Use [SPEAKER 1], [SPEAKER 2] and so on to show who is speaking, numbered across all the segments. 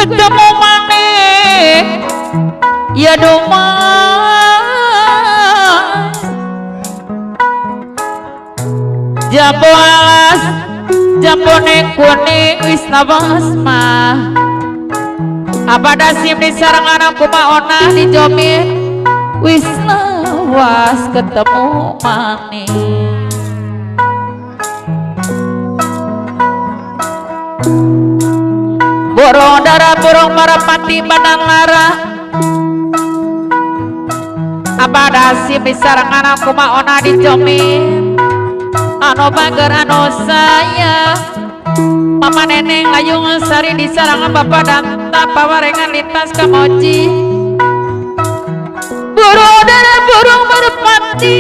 [SPEAKER 1] ketemu maneh ya doma jambu alas jambone kuning wis lawas mah abada sim di sarangan aku maona di jomin wis lawas ketemu maneh burung dara burung marapati badan lara abada sim di sarangan aku maona di jomin anu bager anu saya mama neneng layung sari di sarangan bapak dan pawarengan lintas kamoji burung dara burung merpati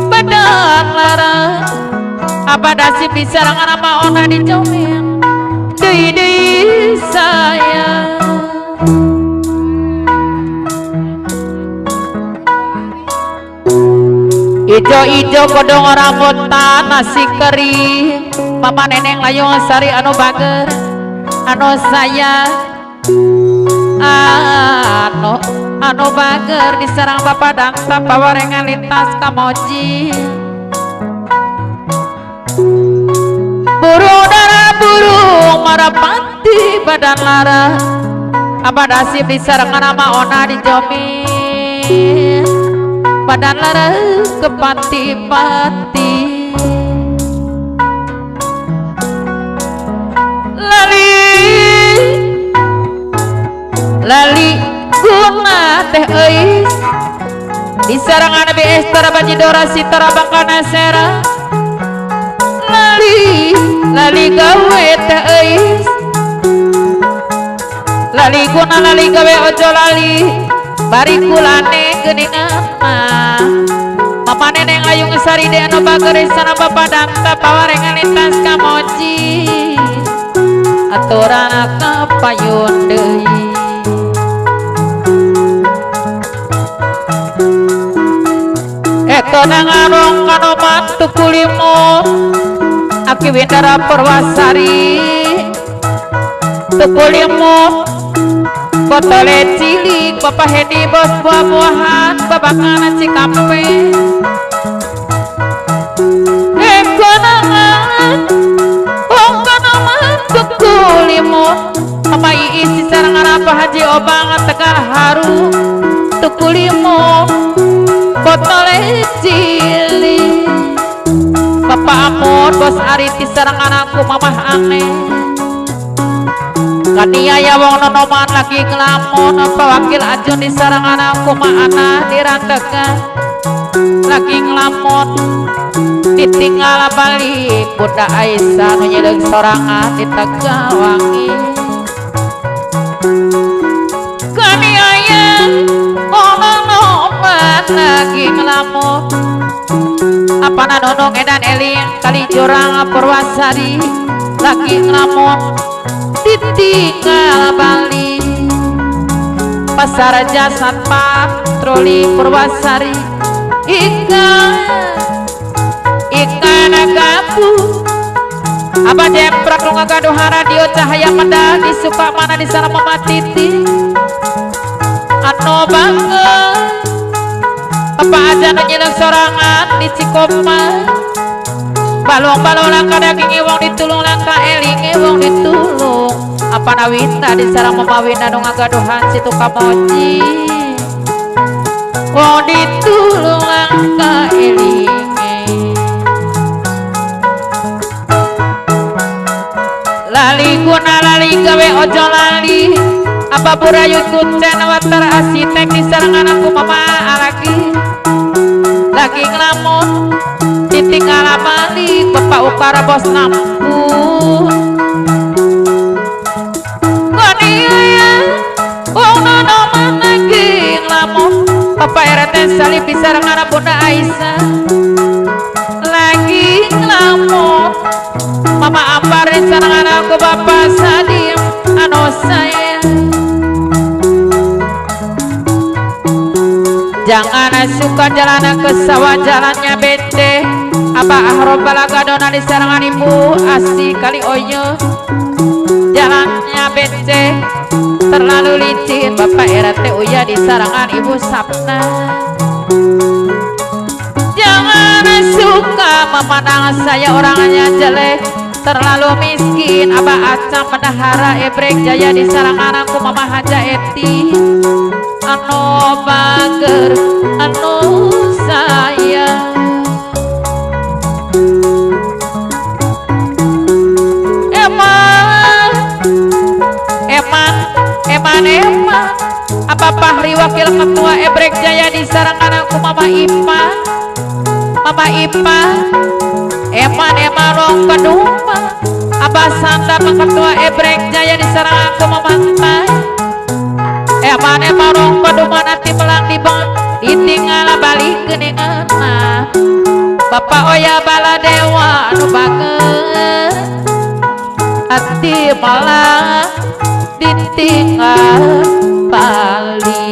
[SPEAKER 1] badan lara abada si bisarangan ama ona di jomin deui saya ijo-ijo kodong rambutan nasi kering mama neneng layung sari anu bager anu saya anu bager diserang bapak dan pawarengan lintas kamoji burung dara burung marapati badan lara abada sip diserangan nama ona di jomin badan lara kepati-pati lali guna teh eis di sarangan BS tarabaji dora sitara bangkana sera lali gawe teh eis lali guna lali gawe ojo lali bari kulane geuningan mah mama neneng layung sari de anu bager sana bapak dan pawarengan lintas kamoji aturan kapayun deui nangarong kanoman tukulimut aki windara Purwasari tukulimut botole cilik bapak Hedi bos buah-buahan babakan Cikampek konangan kanoman tukulimut mama Iis si sarangan apa Haji Obang Tegah Haru tukulimut botole cilik bapak Amor bos Ariti sarangan aku mamah aneh kania ya wong nonoman lagi ngelamun apa wakil ajun di sarangan aku maana dirantekan lagi ngelamun ditinggal balik Bunda Aisyah nu nyedeung sorangan di Tegawangi kania ya lagi ngelamun apa nanonong edan eling kali jurang Purwasari lagi ngelamun ditinggal balik pasar jasad patroli Purwasari ikan gabu apa jemprak lu ngagaduh radio cahaya meda disuka mana di sana mama Titi anu banget apa aja nyelang sorangan di Cikoma balong-balong langka daging wong ditulung langka eling wong ditulung apa nawita di sarang memawina nu ngagaduhan situ kamoji wong ditulung langka eling lali guna lali gawe ojo lali apa burayut kucen watar asitek di sarangan aku mama lagi ngelamun ditinggal balik bapak ukara bos nampun kania ya wong nonoman lagi ngelamun bapak RT salib di sarangan Bunda Aisyah lagi ngelamun mama Ampar di sarangan aku bapak Sadim anu saya jangan suka jalan ke sawah jalannya bete abah ahrob balagadona di sarangan ibu asih kali oyo jalannya bete terlalu licin Bapak RT Uya di sarangan Ibu Sapna. Jangan suka memandang saya orangnya jelek, terlalu miskin. Abah Acam Bendahara Ebrek Jaya di sarangan aku Mama Haja Eti anu bager anu sayang. Eman Abah Fahri Wakil Ketua Ebrek Jaya di sarangan aku Mama Ipa Eman Rong Keduma Abah Sanda Ketua Ebrek Jaya di sarangan aku Mama Tai Eman Rong Keduma nanti melang ditinggal balik geningan Bapak Oya Baladewa anu banget hati malah ditinggal balik.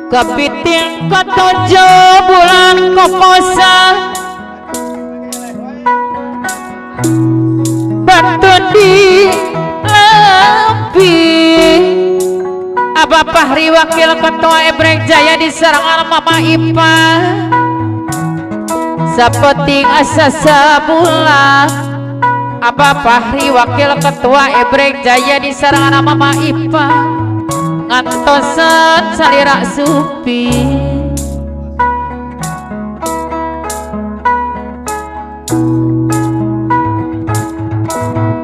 [SPEAKER 1] Kepiting ketujuh bulan koposa batu di lampi Abah Fahri Wakil Ketua Ebrek Jaya di sarangan Mama Ipa sapeting asa sabulan Abah Fahri Wakil Ketua Ebrek Jaya di sarangan Mama Ipa ngantosan salira supi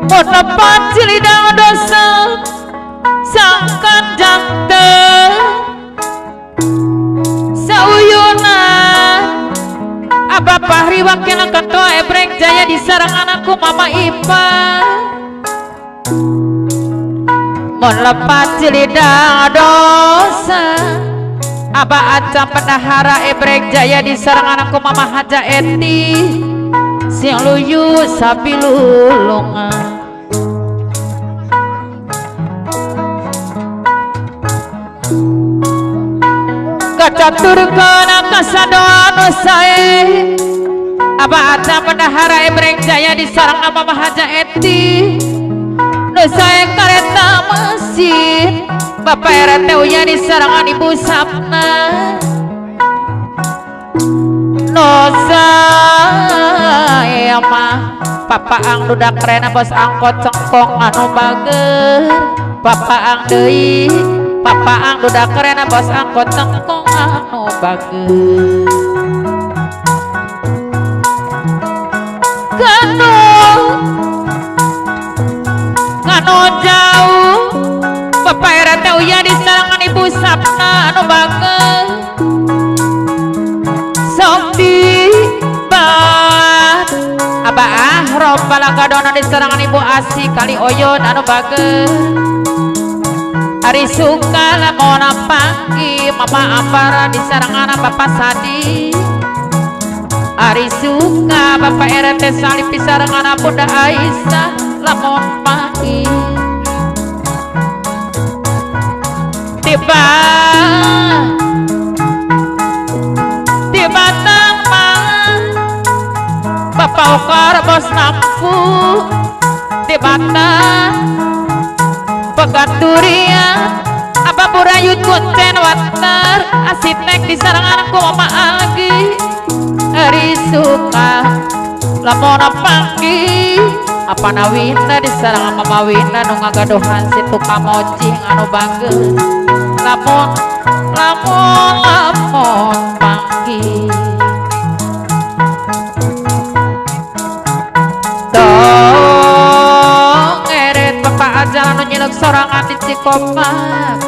[SPEAKER 1] mun lepat cilidang dosa sangkan janten sauyuna Abah Fahri Wakil Ketua Ebrek Jaya di sarangan aku Mama Ipa mun lepat cilidang dosa Abah Acam Bendahara Ebrek Jaya di sarangan aku Mama Haja Eti sing luyu sapi lulungan kacaturkeun kasadoa nu sae Abah Acam Bendahara Ebrek Jaya di sarangan Mama Haja Eti saya kereta mesin Bapak RT Uya di sarangan Ibu Sapna Nosa ya mah Papa ang dudak keren bos angkot cengkong anu bager Papa ang deui Papa ang dudak keren bos angkot cengkong anu bager kanu jauh Bapak RT Uya di sarangan Ibu Sapna anu banget sok di bat Abah Ahrom Balagadona di sarangan Ibu Asi Kali Oyon anu banget Ari suka lamona panggi Mama Ambara di sarangan Bapak Sadi Ari suka Bapak RT Salib di sarangan Bunda Aisyah lamun pagi tiba nama Bapak Okar bos nampu tiba Peganturian Abah Burayut Kuncen Water Asip nek di sarangan aku Mama Algi Hari suka lamun panggi apa nawina di sarangan Mama Wina nu ngagadohan situ kamocing anu banget lamun panggi dong ngeret Bapak Ajal anu nyiluk sorangan di Cikopak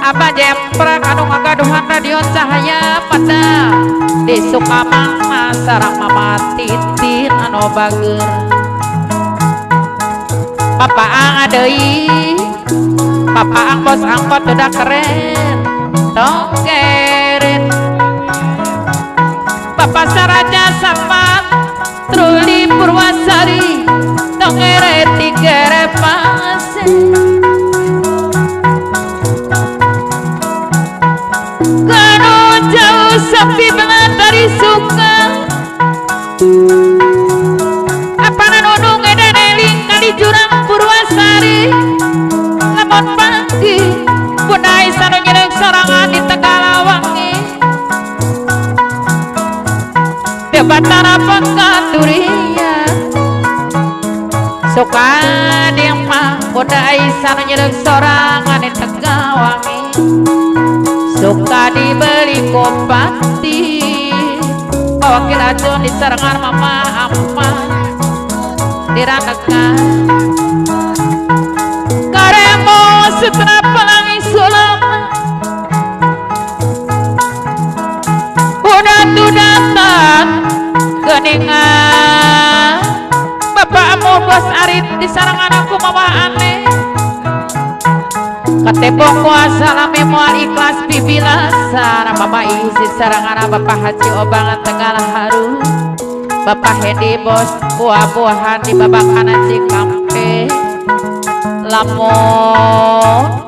[SPEAKER 1] Abah Jemprek anu ngagaduhan radio cahaya pada di Sukamang sareng Mama Titin anu anu bager Bapak ang adei Bapak ang bos angkot udah keren tong keren Bapak Saraja sama Truli Purwasari tong kere tigere pase kanu jauh sepi banget dari suka apa nanunung edeneling kali jurang Purwasari lemon pagi bunai sanu nyeleng sorangan di Tegalawangi debatara pekan durian suka dia mah bunai sanu nyeleng sorangan di Tegalawangi suka dibeli kopati wakil acun di serangan mama amma diranakan karemo setelah pelangi sulam udah tuh datang geningan bapakmu bos Arit di serangan aku mama aneh ketepong kuasa lami mual ikhlas bibilasa mama isi serangan bapak Haji Obangan Tegal Haru Bapak Hedi bos buah-buahan di babak kanan Cikampe lamun